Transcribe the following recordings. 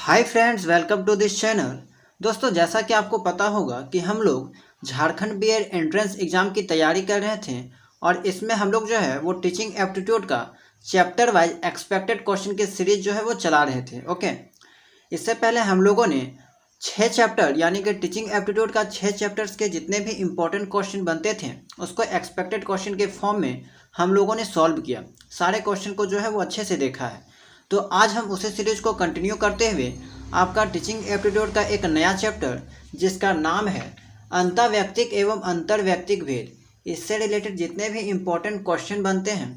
Hi friends, welcome to this channel. दोस्तों, जैसा कि आपको पता होगा कि हम लोग झारखंड बीएड एंट्रेंस एग्ज़ाम की तैयारी कर रहे थे और इसमें हम लोग जो है वो टीचिंग एप्टीट्यूड का चैप्टर वाइज एक्सपेक्टेड क्वेश्चन की सीरीज जो है वो चला रहे थे। ओके, इससे पहले हम लोगों ने 6 चैप्टर यानी कि टीचिंग एप्टीट्यूड का 6 चैप्टर्स के जितने भी इम्पोर्टेंट क्वेश्चन बनते थे उसको एक्सपेक्टेड क्वेश्चन के फॉर्म में हम लोगों ने सॉल्व किया। सारे क्वेश्चन को जो है वो अच्छे से देखा है। तो आज हम उसी सीरीज को कंटिन्यू करते हुए आपका टीचिंग एप्टीट्यूड का एक नया चैप्टर जिसका नाम है अंतःव्यक्तिक एवं अंतर्व्यक्तिक भेद, इससे रिलेटेड जितने भी इम्पोर्टेंट क्वेश्चन बनते हैं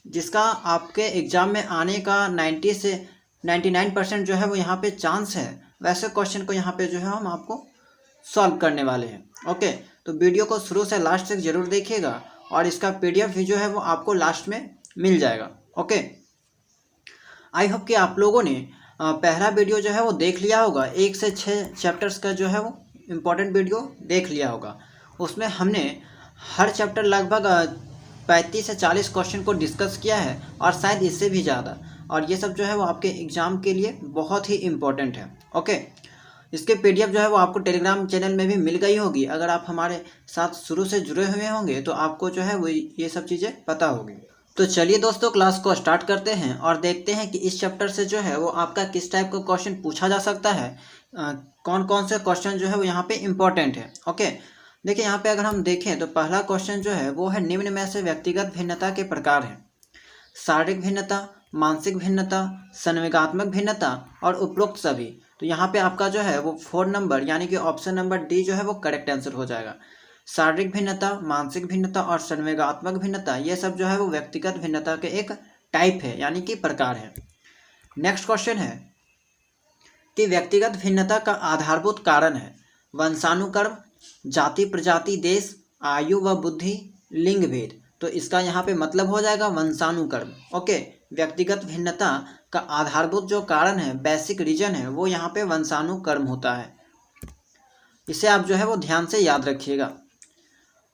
जिसका आपके एग्ज़ाम में आने का 90 से 99% जो है वो यहाँ पे चांस है, वैसे क्वेश्चन को यहाँ पे जो है हम आपको सॉल्व करने वाले हैं। ओके, तो वीडियो को शुरू से लास्ट तक ज़रूर देखिएगा और इसका PDF भी जो है वो आपको लास्ट में मिल जाएगा। ओके, आई होप कि आप लोगों ने पहला वीडियो जो है वो देख लिया होगा। 1 से 6 चैप्टर्स का जो है वो इम्पोर्टेंट वीडियो देख लिया होगा। उसमें हमने हर चैप्टर लगभग 35 से 40 क्वेश्चन को डिस्कस किया है और शायद इससे भी ज़्यादा, और ये सब जो है वो आपके एग्ज़ाम के लिए बहुत ही इम्पोर्टेंट है। ओके, इसके PDF जो है वो आपको टेलीग्राम चैनल में भी मिल गई होगी। अगर आप हमारे साथ शुरू से जुड़े हुए होंगे तो आपको जो है वो ये सब चीज़ें पता होगी। तो चलिए दोस्तों, क्लास को स्टार्ट करते हैं और देखते हैं कि इस चैप्टर से जो है वो आपका किस टाइप का क्वेश्चन पूछा जा सकता है। कौन कौन से क्वेश्चन जो है वो यहाँ पे इम्पोर्टेंट है। ओके, देखिए यहाँ पे अगर हम देखें तो पहला क्वेश्चन जो है वो है निम्न में से व्यक्तिगत भिन्नता के प्रकार हैं। शारीरिक भिन्नता, मानसिक भिन्नता, संवेगात्मक भिन्नता और उपरोक्त सभी। तो यहाँ पे आपका जो है वो 4 नंबर यानी कि ऑप्शन नंबर डी जो है वो करेक्ट आंसर हो जाएगा। शारीरिक भिन्नता, मानसिक भिन्नता और संवेगात्मक भिन्नता, ये सब जो है वो व्यक्तिगत भिन्नता के एक टाइप है यानी कि प्रकार है। नेक्स्ट क्वेश्चन है कि व्यक्तिगत भिन्नता का आधारभूत कारण है वंशानुक्रम, जाति प्रजाति, देश, आयु व बुद्धि, लिंग भेद। तो इसका यहाँ पे मतलब हो जाएगा वंशानुक्रम। ओके, व्यक्तिगत भिन्नता का आधारभूत जो कारण है, बेसिक रीजन है, वो यहाँ पे वंशानुक्रम होता है। इसे आप जो है वो ध्यान से याद रखिएगा।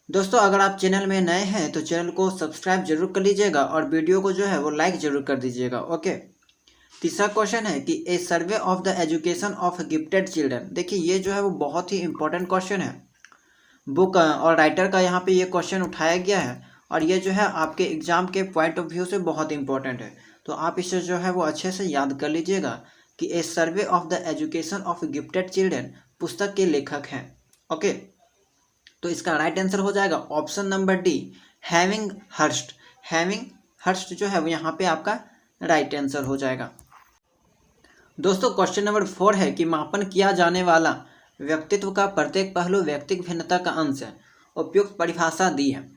दोस्तों, अगर आप चैनल में नए हैं तो चैनल को सब्सक्राइब जरूर कर लीजिएगा और वीडियो को जो है वो लाइक जरूर कर दीजिएगा। ओके, तीसरा क्वेश्चन है कि a survey of the education of gifted children. देखिए ये जो है वो बहुत ही इंपॉर्टेंट क्वेश्चन है। बुक और राइटर का यहाँ पे ये क्वेश्चन उठाया गया है और ये जो है आपके एग्जाम के पॉइंट ऑफ व्यू से बहुत इंपॉर्टेंट है। तो आप इसे जो है वो अच्छे से याद कर लीजिएगा कि a survey of the education of gifted children पुस्तक के लेखक हैं। ओके, तो इसका राइट आंसर हो जाएगा option number D, having hurst. Having hurst जो है वो यहाँ पे आपका राइट आंसर हो जाएगा। दोस्तों, क्वेश्चन नंबर 4 है कि मापन किया जाने वाला व्यक्तित्व का प्रत्येक पहलू व्यक्तिगत भिन्नता का अंश है। उपयुक्त परिभाषा दी है।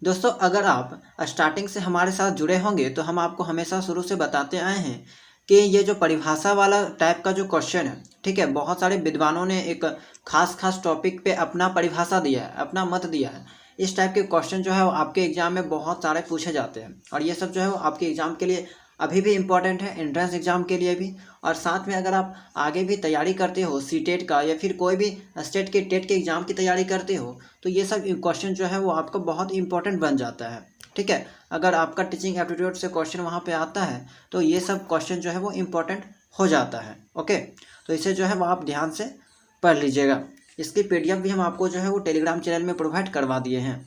दोस्तों, अगर आप स्टार्टिंग से हमारे साथ जुड़े होंगे तो हम आपको हमेशा शुरू से बताते आए हैं कि ये जो परिभाषा वाला टाइप का जो क्वेश्चन है, ठीक है, बहुत सारे विद्वानों ने एक खास टॉपिक पे अपना परिभाषा दिया है, अपना मत दिया है। इस टाइप के क्वेश्चन जो है वो आपके एग्जाम में बहुत सारे पूछे जाते हैं और ये सब जो है वो आपके एग्जाम के लिए अभी भी इम्पोर्टेंट है, एंट्रेंस एग्जाम के लिए भी। और साथ में अगर आप आगे भी तैयारी करते हो सीटेट का या फिर कोई भी स्टेट के टेट के एग्जाम की तैयारी करते हो तो ये सब क्वेश्चन जो है वो आपका बहुत इंपॉर्टेंट बन जाता है। ठीक है, अगर आपका टीचिंग एप्टीट्यूड से क्वेश्चन वहाँ पे आता है तो ये सब क्वेश्चन जो है वो इम्पोर्टेंट हो जाता है। ओके, तो इसे जो है वो आप ध्यान से पढ़ लीजिएगा। इसकी PDF भी हम आपको जो है वो टेलीग्राम चैनल में प्रोवाइड करवा दिए हैं।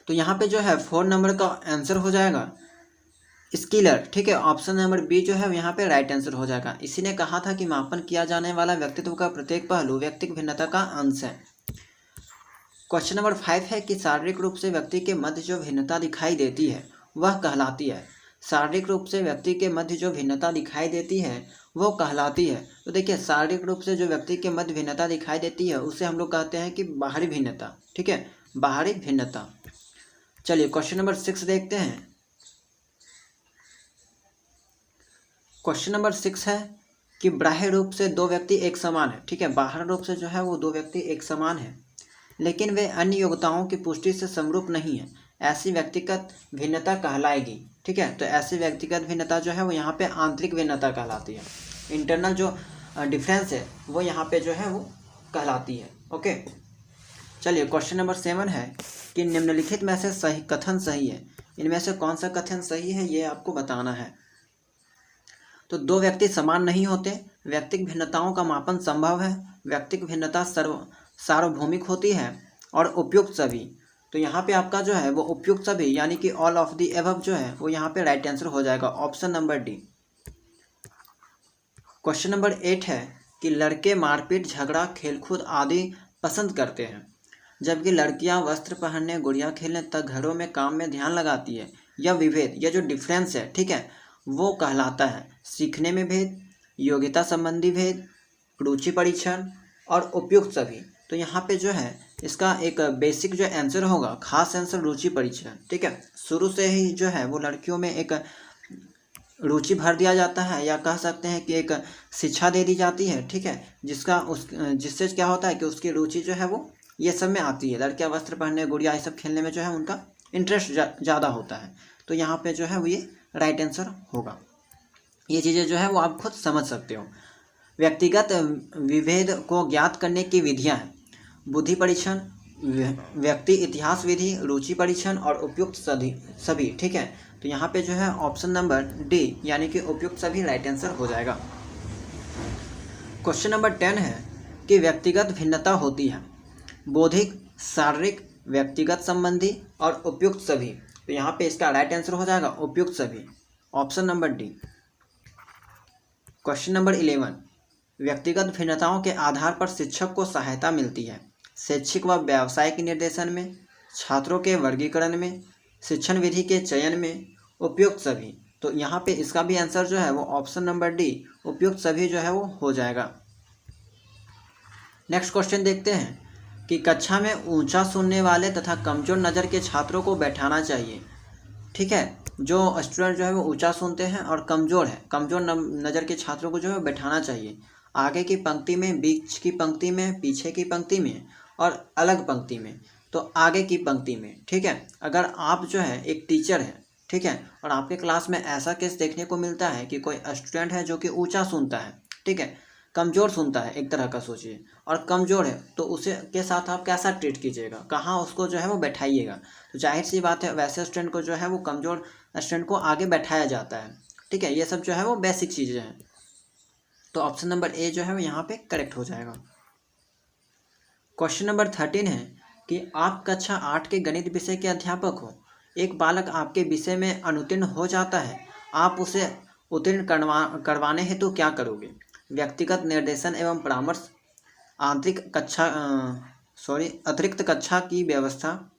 तो यहाँ पे जो है 4 नंबर का आंसर हो जाएगा स्किलर। ठीक है, ऑप्शन नंबर बी जो है यहाँ पे राइट आंसर हो जाएगा। इसी ने कहा था कि मापन किया जाने वाला व्यक्तित्व का प्रत्येक पहलू व्यक्तिगत भिन्नता का अंश है। क्वेश्चन नंबर 5 है कि शारीरिक रूप से व्यक्ति के मध्य जो भिन्नता दिखाई देती है वह कहलाती है। शारीरिक रूप से व्यक्ति के मध्य जो भिन्नता दिखाई देती है वो कहलाती है। तो देखिए, शारीरिक रूप से जो व्यक्ति के मध्य भिन्नता दिखाई देती है उसे हम लोग कहते हैं कि बाहरी भिन्नता। ठीक है, बाहरी भिन्नता। चलिए क्वेश्चन नंबर 6 देखते हैं। क्वेश्चन नंबर 6 है कि बाह्य रूप से दो व्यक्ति एक समान है। ठीक है, बाहर रूप से जो है वो दो व्यक्ति एक समान है लेकिन वे अन्य योग्यताओं की पुष्टि से समरूप नहीं है, ऐसी व्यक्तिगत भिन्नता कहलाएगी। ठीक है, तो ऐसी व्यक्तिगत भिन्नता जो है वो यहाँ पे आंतरिक भिन्नता कहलाती है। इंटरनल जो डिफरेंस है वो यहाँ पे जो है वो कहलाती है। ओके, चलिए क्वेश्चन नंबर 7 है कि निम्नलिखित में से सही कथन सही है। इनमें से कौन सा कथन सही है ये आपको बताना है। तो दो व्यक्ति समान नहीं होते, व्यक्तिक भिन्नताओं का मापन संभव है, व्यक्तिक भिन्नता सार्वभौमिक होती है, और उपयुक्त सभी। तो यहाँ पे आपका जो है वो उपयुक्त सभी यानी कि ऑल ऑफ दी एबव जो है वो यहाँ पे राइट आंसर हो जाएगा, option number D. Question number 8 है कि लड़के मारपीट, झगड़ा, खेलकूद आदि पसंद करते हैं, जबकि लड़कियां वस्त्र पहनने, गुड़िया खेलने तक घरों में काम में ध्यान लगाती है। यह विभेद, यह जो डिफरेंस है, ठीक है, वो कहलाता है सीखने में भेद, योग्यता संबंधी भेद, रुचि परीक्षण और उपयुक्त सभी। तो यहाँ पे जो है इसका एक बेसिक जो आंसर होगा, खास आंसर रुचि परीक्षण, ठीक है। शुरू से ही जो है वो लड़कियों में एक रुचि भर दिया जाता है, या कह सकते हैं कि एक शिक्षा दे दी जाती है, ठीक है, जिससे क्या होता है कि उसकी रुचि जो है वो ये सब में आती है। लड़कियां वस्त्र पहनने, गुड़िया ये सब खेलने में जो है उनका इंटरेस्ट ज़्यादा होता है। तो यहाँ पे जो है वो ये राइट आंसर होगा। ये चीज़ें जो है वो आप खुद समझ सकते हो। व्यक्तिगत विभेद को ज्ञात करने की विधियाँ हैं बुद्धि परीक्षण, व्यक्ति इतिहास विधि, रुचि परीक्षण और उपयुक्त सभी, ठीक है। तो यहाँ पे जो है ऑप्शन नंबर डी यानी कि उपयुक्त सभी राइट आंसर हो जाएगा। क्वेश्चन नंबर 10 है कि व्यक्तिगत भिन्नता होती है बौद्धिक, शारीरिक, व्यक्तिगत संबंधी और उपयुक्त सभी। तो यहाँ पे इसका राइट आंसर हो जाएगा उपयुक्त सभी, option number D. Question number 11, व्यक्तिगत भिन्नताओं के आधार पर शिक्षक को सहायता मिलती है शैक्षिक व व्यावसायिक निर्देशन में, छात्रों के वर्गीकरण में, शिक्षण विधि के चयन में, उपयुक्त सभी। तो यहाँ पे इसका भी आंसर जो है वो ऑप्शन नंबर डी उपयुक्त सभी जो है वो हो जाएगा। नेक्स्ट क्वेश्चन देखते हैं कि कक्षा में ऊंचा सुनने वाले तथा कमजोर नज़र के छात्रों को बैठाना चाहिए, ठीक है। जो स्टूडेंट जो है वो ऊंचा सुनते हैं और कमज़ोर नज़र के छात्रों को जो है बैठाना चाहिए आगे की पंक्ति में, बीच की पंक्ति में, पीछे की पंक्ति में और अलग पंक्ति में। तो आगे की पंक्ति में, ठीक है। अगर आप जो है एक टीचर है, ठीक है, और आपके क्लास में ऐसा केस देखने को मिलता है कि कोई स्टूडेंट है जो कि ऊंचा सुनता है, ठीक है, कमज़ोर सुनता है, एक तरह का सोचिए, और कमज़ोर है, तो उसे के साथ आप कैसा ट्रीट कीजिएगा, कहाँ उसको जो है वो बैठाइएगा। तो जाहिर सी बात है वैसे स्टूडेंट को जो है वो कमज़ोर स्टूडेंट को आगे बैठाया जाता है, ठीक है। ये सब जो है वो बेसिक चीज़ें हैं। तो ऑप्शन नंबर ए जो है वो यहाँ पे करेक्ट हो जाएगा। क्वेश्चन नंबर 13 है कि आप कक्षा 8 के गणित विषय के अध्यापक हो, एक बालक आपके विषय में अनुत्तीर्ण हो जाता है, आप उसे उत्तीर्ण करवाने हेतु क्या करोगे। व्यक्तिगत निर्देशन एवं परामर्श, अतिरिक्त कक्षा की व्यवस्था,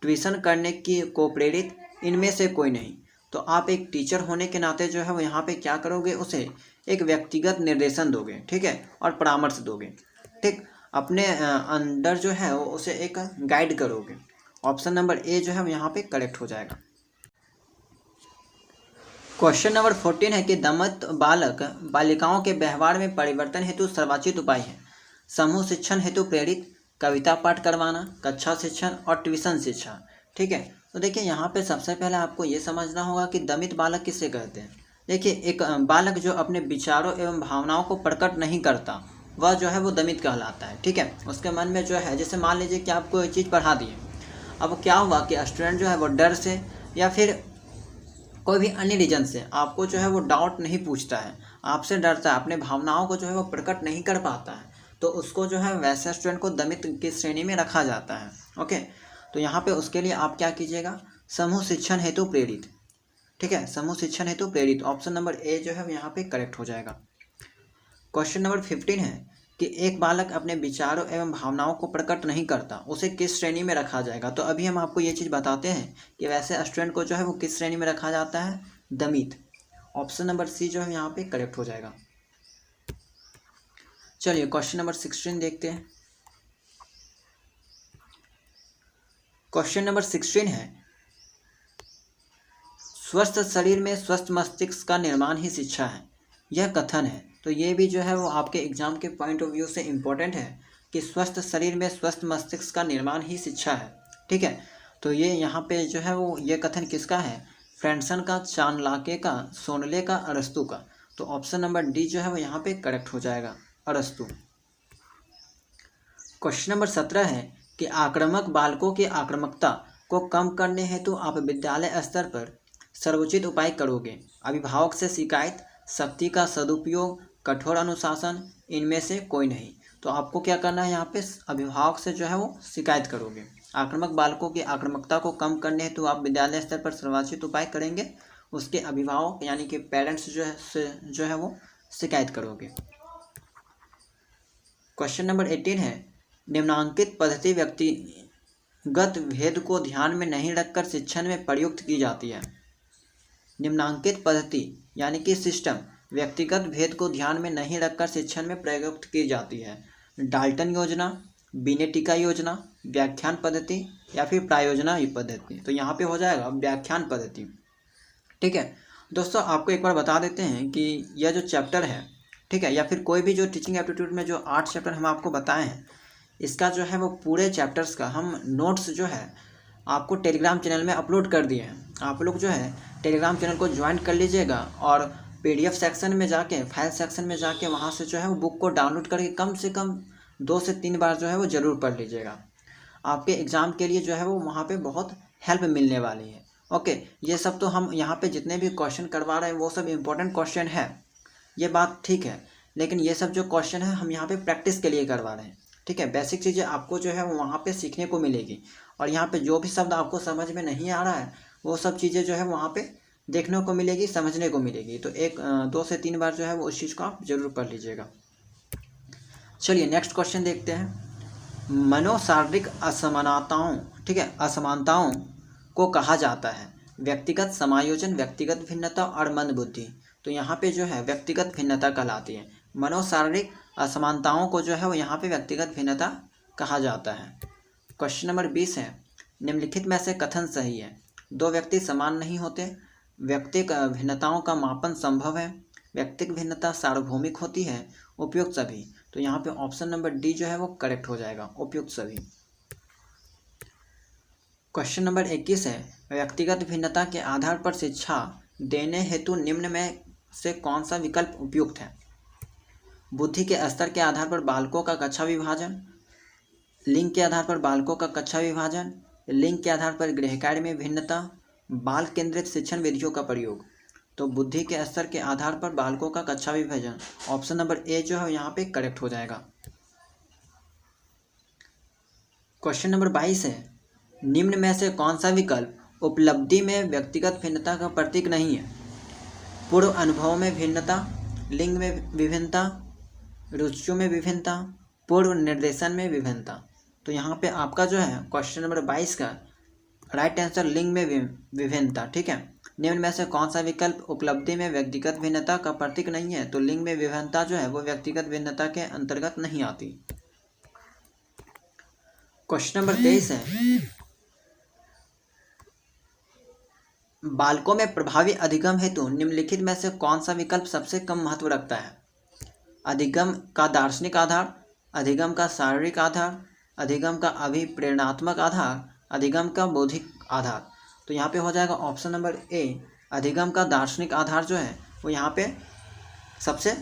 ट्यूशन करने की को प्रेरित, इनमें से कोई नहीं। तो आप एक टीचर होने के नाते जो है वो यहाँ पे क्या करोगे, उसे एक व्यक्तिगत निर्देशन दोगे, ठीक है, और परामर्श दोगे, ठीक, अपने अंदर जो है वो उसे एक गाइड करोगे। ऑप्शन नंबर ए जो है यहाँ पे करेक्ट हो जाएगा। क्वेश्चन नंबर 14 है कि दमित बालक बालिकाओं के व्यवहार में परिवर्तन हेतु सर्वोचित उपाय है समूह शिक्षण हेतु प्रेरित, कविता पाठ करवाना, कक्षा शिक्षण और ट्यूशन शिक्षा, ठीक है। तो देखिए यहाँ पे सबसे पहले आपको ये समझना होगा कि दमित बालक किसे कहते हैं। देखिए एक बालक जो अपने विचारों एवं भावनाओं को प्रकट नहीं करता वह जो है वो दमित कहलाता है, ठीक है। उसके मन में जो है, जैसे मान लीजिए कि आपको एक चीज़ पढ़ा दिए, अब क्या हुआ कि स्टूडेंट जो है वो डर से या फिर कोई भी अन्य रीजन से आपको जो है वो डाउट नहीं पूछता है, आपसे डरता है, अपने भावनाओं को जो है वो प्रकट नहीं कर पाता है, तो उसको जो है वैसे स्टूडेंट को दमित की श्रेणी में रखा जाता है। ओके, तो यहाँ पे उसके लिए आप क्या कीजिएगा, समूह शिक्षण हेतु प्रेरित, ठीक है, समूह शिक्षण हेतु प्रेरित, ऑप्शन नंबर ए जो है यहाँ पे करेक्ट हो जाएगा। क्वेश्चन नंबर 15 है कि एक बालक अपने विचारों एवं भावनाओं को प्रकट नहीं करता, उसे किस श्रेणी में रखा जाएगा। तो अभी हम आपको ये चीज़ बताते हैं कि वैसे स्टूडेंट को जो है वो किस श्रेणी में रखा जाता है, दमित। ऑप्शन नंबर सी जो है यहाँ पे करेक्ट हो जाएगा। चलिए क्वेश्चन नंबर 16 देखते हैं। क्वेश्चन नंबर 16 है, स्वस्थ शरीर में स्वस्थ मस्तिष्क का निर्माण ही शिक्षा है, यह कथन है। तो ये भी जो है वो आपके एग्जाम के पॉइंट ऑफ व्यू से इम्पोर्टेंट है कि स्वस्थ शरीर में स्वस्थ मस्तिष्क का निर्माण ही शिक्षा है, ठीक है। तो ये यहाँ पे जो है वो ये कथन किसका है, फ्रेंडसन का, चाणलाके का, सोनले का, अरस्तु का। तो ऑप्शन नंबर डी जो है वो यहाँ पे करेक्ट हो जाएगा, अरस्तु। क्वेश्चन नंबर 17 है कि आक्रामक बालकों की आक्रामकता को कम करने हेतु आप विद्यालय स्तर पर सर्वोचित उपाय करोगे। अभिभावक से शिकायत, शक्ति का सदुपयोग, कठोर अनुशासन, इनमें से कोई नहीं। तो आपको क्या करना है, यहाँ पे अभिभावक से जो है वो शिकायत करोगे। आक्रामक बालकों की आक्रामकता को कम करने हेतु आप विद्यालय स्तर पर सर्वोचित उपाय करेंगे, उसके अभिभावक यानी कि पेरेंट्स जो है वो शिकायत करोगे। क्वेश्चन नंबर 18 है, निम्नांकित पद्धति व्यक्तिगत भेद को ध्यान में नहीं रखकर शिक्षण में प्रयुक्त की जाती है। निम्नांकित पद्धति यानी कि सिस्टम व्यक्तिगत भेद को ध्यान में नहीं रखकर शिक्षण में प्रयुक्त की जाती है। डाल्टन योजना, बिनेटिका योजना, व्याख्यान पद्धति या फिर प्रायोजना पद्धति। तो यहाँ पे हो जाएगा व्याख्यान पद्धति। ठीक है दोस्तों, आपको एक बार बता देते हैं कि यह जो चैप्टर है, ठीक है, या फिर कोई भी जो टीचिंग एप्टीट्यूड में जो 8 चैप्टर हम आपको बताए हैं, इसका जो है वो पूरे चैप्टर्स का हम नोट्स जो है आपको टेलीग्राम चैनल में अपलोड कर दिए हैं। आप लोग जो है टेलीग्राम चैनल को ज्वाइन कर लीजिएगा और PDF सेक्शन में जाके, फाइल सेक्शन में जाके वहाँ से जो है वो बुक को डाउनलोड करके कम से कम 2 से 3 बार जो है वो ज़रूर पढ़ लीजिएगा। आपके एग्ज़ाम के लिए जो है वो वहाँ पे बहुत हेल्प मिलने वाली है। ओके, ये सब तो हम यहाँ पे जितने भी क्वेश्चन करवा रहे हैं वो सब इम्पोर्टेंट क्वेश्चन है, ये बात ठीक है, लेकिन ये सब जो क्वेश्चन है हम यहाँ पे प्रैक्टिस के लिए करवा रहे हैं। ठीक है, बेसिक चीज़ें आपको जो है वो वहाँ पे सीखने को मिलेगी और यहाँ पे जो भी शब्द आपको समझ में नहीं आ रहा है वो सब चीज़ें जो है वहाँ पे देखने को मिलेगी, समझने को मिलेगी। तो 2 से 3 बार जो है वो उस चीज़ को आप ज़रूर पढ़ लीजिएगा। चलिए नेक्स्ट क्वेश्चन देखते हैं। मनोशारीरिक असमानताओं, ठीक है, असमानताओं को कहा जाता है व्यक्तिगत समायोजन, व्यक्तिगत भिन्नता और मंदबुद्धि। तो यहाँ पे जो है व्यक्तिगत भिन्नता कहलाती है। मनोशारीरिक असमानताओं को जो है वो यहाँ पे व्यक्तिगत भिन्नता कहा जाता है। क्वेश्चन नंबर 20 है, निम्नलिखित में से कथन सही है। 2 व्यक्ति समान नहीं होते, व्यक्तिक भिन्नताओं का मापन संभव है, व्यक्तिक भिन्नता सार्वभौमिक होती है, उपयुक्त सभी। तो यहाँ पे ऑप्शन नंबर डी जो है वो करेक्ट हो जाएगा, उपयुक्त सभी। क्वेश्चन नंबर 21 है, व्यक्तिगत भिन्नता के आधार पर शिक्षा देने हेतु निम्न में से कौन सा विकल्प उपयुक्त है। बुद्धि के स्तर के आधार पर बालकों का कक्षा विभाजन, लिंग के आधार पर बालकों का कक्षा विभाजन, लिंग के आधार पर गृहकार्य में भिन्नता, बाल केंद्रित शिक्षण विधियों का प्रयोग। तो बुद्धि के स्तर के आधार पर बालकों का कक्षा विभाजन, ऑप्शन नंबर ए जो है यहाँ पे करेक्ट हो जाएगा। क्वेश्चन नंबर 22 है, निम्न में से कौन सा विकल्प उपलब्धि में व्यक्तिगत भिन्नता का प्रतीक नहीं है। पूर्व अनुभव में भिन्नता, लिंग में विभिन्नता, रुचियों में विभिन्नता, पूर्व निर्देशन में विभिन्नता। तो यहाँ पे आपका जो है क्वेश्चन नंबर 22 का राइट आंसर लिंग में विभिन्नता। ठीक है, निम्न में से कौन सा विकल्प उपलब्धि में व्यक्तिगत भिन्नता का प्रतीक नहीं है। तो लिंग में विभिन्नता जो है वो व्यक्तिगत भिन्नता के अंतर्गत नहीं आती। क्वेश्चन नंबर 23 है, बालकों में प्रभावी अधिगम हेतु निम्नलिखित में से कौन सा विकल्प सबसे कम महत्व रखता है। अधिगम का दार्शनिक आधार, अधिगम का शारीरिक आधार, अधिगम का अभिप्रेरणात्मक आधार, अधिगम का बौद्धिक आधार। तो यहाँ पे हो जाएगा ऑप्शन नंबर ए, अधिगम का दार्शनिक आधार जो है वो यहाँ पे सबसे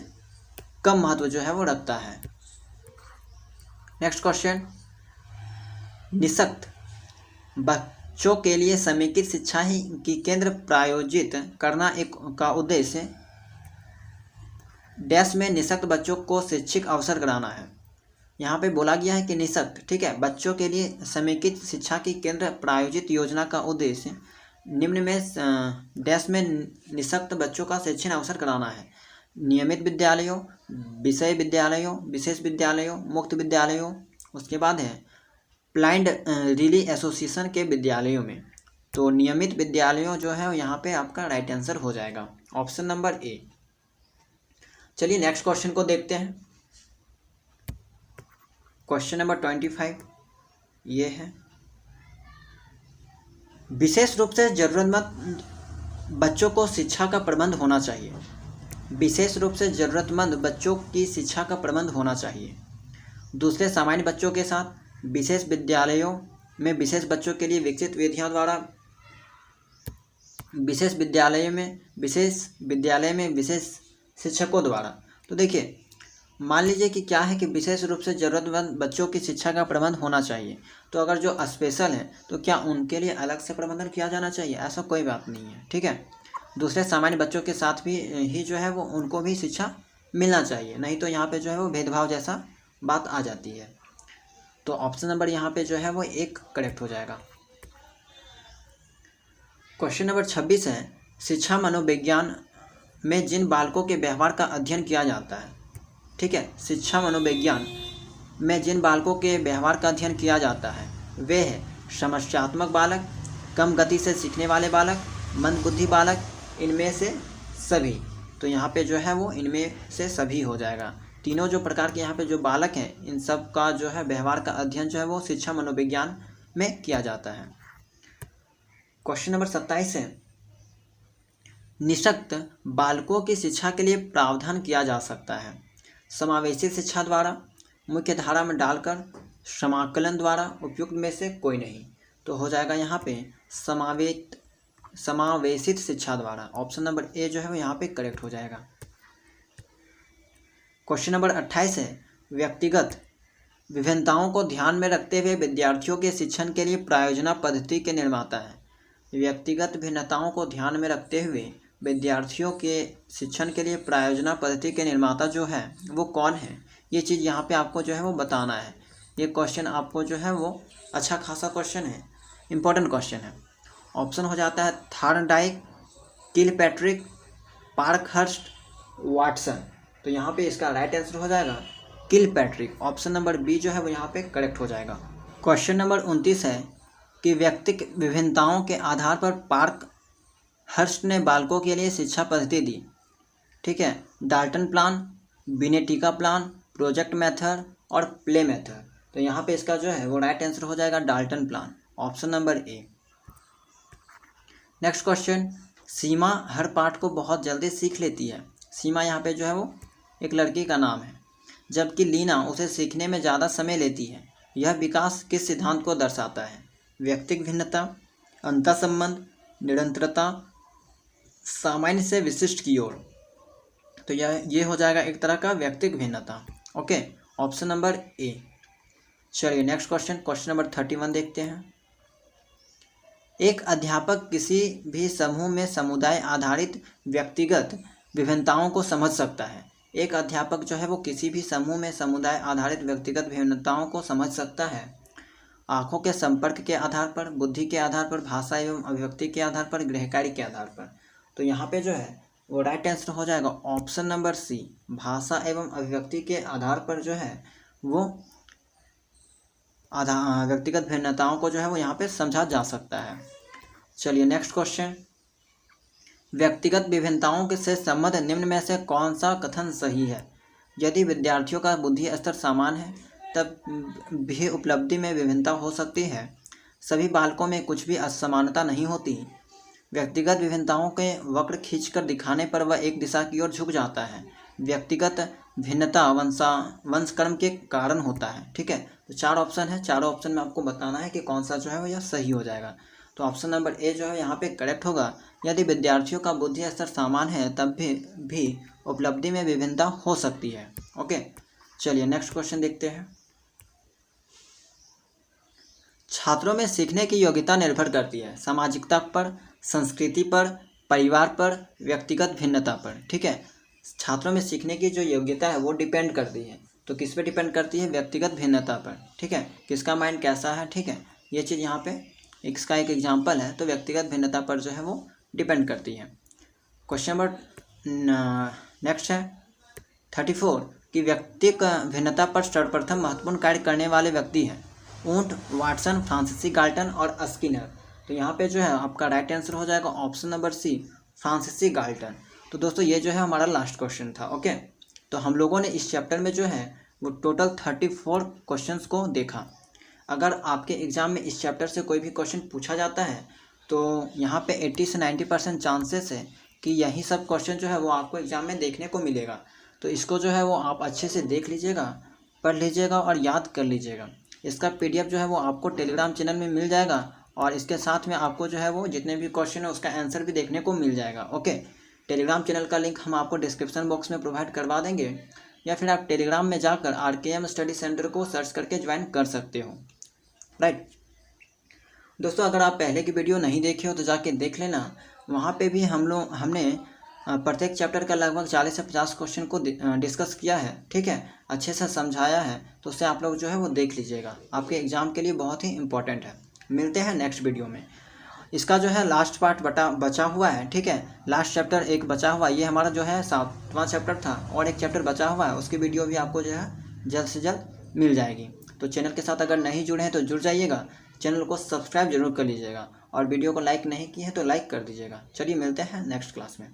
कम महत्व जो है वो रखता है। नेक्स्ट क्वेश्चन, निःशक्त बच्चों के लिए समेकित शिक्षा ही की केंद्र प्रायोजित करना एक का उद्देश्य डैश में निःशक्त बच्चों को शैक्षिक अवसर कराना है। यहाँ पे बोला गया है कि निःशक्त, ठीक है, बच्चों के लिए समेकित शिक्षा की केंद्र प्रायोजित योजना का उद्देश्य निम्न में डैश में निःशक्त बच्चों का शैक्षिक अवसर कराना है। नियमित विद्यालयों, विषय विद्यालयों, विशेष विद्यालयों, मुक्त विद्यालयों, उसके बाद है ब्लाइंड रिली एसोसिएशन के विद्यालयों में। तो नियमित विद्यालयों जो है यहाँ पे आपका राइट आंसर हो जाएगा, ऑप्शन नंबर ए। चलिए नेक्स्ट क्वेश्चन को देखते हैं। क्वेश्चन नंबर 25 ये है, विशेष रूप से जरूरतमंद बच्चों को शिक्षा का प्रबंध होना चाहिए। विशेष रूप से ज़रूरतमंद बच्चों की शिक्षा का प्रबंध होना चाहिए। दूसरे सामान्य बच्चों के साथ विशेष विद्यालयों में विशेष बच्चों के लिए विकसित विधियों द्वारा, विशेष विद्यालय में विशेष शिक्षकों द्वारा। तो देखिए, मान लीजिए कि क्या है कि विशेष रूप से ज़रूरतमंद बच्चों की शिक्षा का प्रबंध होना चाहिए, तो अगर जो स्पेशल है तो क्या उनके लिए अलग से प्रबंधन किया जाना चाहिए, ऐसा कोई बात नहीं है। ठीक है, दूसरे सामान्य बच्चों के साथ भी ही जो है वो उनको भी शिक्षा मिलना चाहिए, नहीं तो यहाँ पे जो है वो भेदभाव जैसा बात आ जाती है। तो ऑप्शन नंबर यहाँ पे जो है वो 1 करेक्ट हो जाएगा। क्वेश्चन नंबर 26 है, शिक्षा मनोविज्ञान में जिन बालकों के व्यवहार का अध्ययन किया जाता है, ठीक है, शिक्षा मनोविज्ञान में जिन बालकों के व्यवहार का अध्ययन किया जाता है वे है समस्यात्मक बालक, कम गति से सीखने वाले बालक, मंदबुद्धि बालक, इनमें से सभी। तो यहाँ पे जो है वो इनमें से सभी हो जाएगा। तीनों जो प्रकार के यहाँ पे जो बालक हैं इन सब का जो है व्यवहार का अध्ययन जो है वो शिक्षा मनोविज्ञान में किया जाता है। क्वेश्चन नंबर 27 है, निःशक्त बालकों की शिक्षा के लिए प्रावधान किया जा सकता है समावेशी शिक्षा द्वारा, मुख्य धारा में डालकर, समाकलन द्वारा, उपयुक्त में से कोई नहीं। तो हो जाएगा यहाँ पे समावेशित शिक्षा द्वारा। ऑप्शन नंबर ए जो है वो यहाँ पे करेक्ट हो जाएगा। क्वेश्चन नंबर 28 है, व्यक्तिगत विभिन्नताओं को ध्यान में रखते हुए विद्यार्थियों के शिक्षण के लिए प्रायोजना पद्धति के निर्माता है। व्यक्तिगत भिन्नताओं को ध्यान में रखते हुए विद्यार्थियों के शिक्षण के लिए प्रायोजना पद्धति के निर्माता जो है वो कौन है, ये चीज़ यहाँ पे आपको जो है वो बताना है। ये क्वेश्चन आपको जो है वो अच्छा खासा क्वेश्चन है, इम्पोर्टेंट क्वेश्चन है। ऑप्शन हो जाता है थॉर्नडाइक, किलपैट्रिक, पार्कहर्स्ट, वाटसन। तो यहाँ पे इसका राइट आंसर हो जाएगा किलपैट्रिक। ऑप्शन नंबर बी जो है वो यहाँ पे करेक्ट हो जाएगा। क्वेश्चन नंबर 29 है कि व्यक्तिक विभिन्नताओं के आधार पर पार्कहर्स्ट ने बालकों के लिए शिक्षा पद्धति दी, ठीक है, Dalton plan, Winnetka plan, project method और प्ले मेथड। तो यहाँ पे इसका जो है वो राइट आंसर हो जाएगा Dalton plan. Option number A. Next question, Seema हर पाठ को बहुत जल्दी सीख लेती है। सीमा यहाँ पे जो है वो एक लड़की का नाम है, जबकि लीना उसे सीखने में ज़्यादा समय लेती है। यह विकास किस सिद्धांत को दर्शाता है? व्यक्तिक भिन्नता, अंतःसंबंध, निरंतरता, सामान्य से विशिष्ट की ओर। तो ये हो जाएगा एक तरह का व्यक्तिक भिन्नता। ओके, ऑप्शन नंबर ए। चलिए नेक्स्ट क्वेश्चन, क्वेश्चन नंबर 31 देखते हैं। एक अध्यापक किसी भी समूह में समुदाय आधारित व्यक्तिगत विभिन्नताओं को समझ सकता है। एक अध्यापक जो है वो किसी भी समूह में समुदाय आधारित व्यक्तिगत भिन्नताओं को समझ सकता है आँखों के संपर्क के आधार पर, बुद्धि के आधार पर, भाषा एवं अभिव्यक्ति के आधार पर, गृहकार्य के आधार पर। तो यहाँ पे जो है वो राइट आंसर हो जाएगा ऑप्शन नंबर सी, भाषा एवं अभिव्यक्ति के आधार पर जो है वो व्यक्तिगत भिन्नताओं को जो है वो यहाँ पे समझा जा सकता है। चलिए नेक्स्ट क्वेश्चन, व्यक्तिगत विभिन्नताओं के से संबंध निम्न में से कौन सा कथन सही है? यदि विद्यार्थियों का बुद्धि स्तर समान है तब भी उपलब्धि में विभिन्नता हो सकती है। सभी बालकों में कुछ भी असमानता नहीं होती। व्यक्तिगत विभिन्नताओं के वक्र खींचकर दिखाने पर वह एक दिशा की ओर झुक जाता है। व्यक्तिगत भिन्नता वंशक्रम के कारण होता है, ठीक है। तो 4 ऑप्शन है, चारों ऑप्शन में आपको बताना है कि कौन सा जो है वो यह सही हो जाएगा। तो ऑप्शन नंबर ए जो है यहाँ पे करेक्ट होगा। यदि विद्यार्थियों का बुद्धि स्तर समान है तब भी उपलब्धि में विभिन्नता हो सकती है। ओके, चलिए नेक्स्ट क्वेश्चन देखते हैं। छात्रों में सीखने की योग्यता निर्भर करती है सामाजिकता पर, संस्कृति पर, परिवार पर, व्यक्तिगत भिन्नता पर, ठीक है। छात्रों में सीखने की जो योग्यता है वो डिपेंड करती है, तो किस पे डिपेंड करती है? व्यक्तिगत भिन्नता पर, ठीक है, किसका माइंड कैसा है, ठीक है। ये चीज़ यहाँ पे इसका एक एग्जाम्पल है, तो व्यक्तिगत भिन्नता पर जो है वो डिपेंड करती है। क्वेश्चन नंबर नेक्स्ट है 34 कि व्यक्तिक भिन्नता पर सर्वप्रथम महत्वपूर्ण कार्य करने वाले व्यक्ति हैं ऊंट, वाटसन, फ्रांसीसी गाल्टन और स्किनर। तो यहाँ पे जो है आपका राइट आंसर हो जाएगा ऑप्शन नंबर सी, फ्रांसीसी गाल्टन। तो दोस्तों ये जो है हमारा लास्ट क्वेश्चन था। ओके, तो हम लोगों ने इस चैप्टर में जो है वो टोटल 34 क्वेश्चंस को देखा। अगर आपके एग्ज़ाम में इस चैप्टर से कोई भी क्वेश्चन पूछा जाता है तो यहाँ पे 80 से 90% चांसेस है कि यही सब क्वेश्चन जो है वो आपको एग्ज़ाम में देखने को मिलेगा। तो इसको जो है वो आप अच्छे से देख लीजिएगा, पढ़ लीजिएगा और याद कर लीजिएगा। इसका PDF जो है वो आपको टेलीग्राम चैनल में मिल जाएगा और इसके साथ में आपको जो है वो जितने भी क्वेश्चन है उसका आंसर भी देखने को मिल जाएगा। ओके, टेलीग्राम चैनल का लिंक हम आपको डिस्क्रिप्शन बॉक्स में प्रोवाइड करवा देंगे, या फिर आप टेलीग्राम में जाकर RKM स्टडी सेंटर को सर्च करके ज्वाइन कर सकते हो। राइट दोस्तों, अगर आप पहले की वीडियो नहीं देखे हो तो जाके देख लेना, वहाँ पे भी हमने प्रत्येक चैप्टर का लगभग 40 से 50 क्वेश्चन को डिस्कस किया है, ठीक है, अच्छे से समझाया है। तो उससे आप लोग जो है वो देख लीजिएगा, आपके एग्ज़ाम के लिए बहुत ही इंपॉर्टेंट है। मिलते हैं नेक्स्ट वीडियो में। इसका जो है लास्ट पार्ट बचा हुआ है, ठीक है, लास्ट चैप्टर एक बचा हुआ है। ये हमारा जो है 7वां चैप्टर था और एक चैप्टर बचा हुआ है, उसकी वीडियो भी आपको जो है जल्द से जल्द मिल जाएगी। तो चैनल के साथ अगर नहीं जुड़े हैं तो जुड़ जाइएगा, चैनल को सब्सक्राइब जरूर कर लीजिएगा और वीडियो को लाइक नहीं किए हैं तो लाइक कर दीजिएगा। चलिए मिलते हैं नेक्स्ट क्लास में।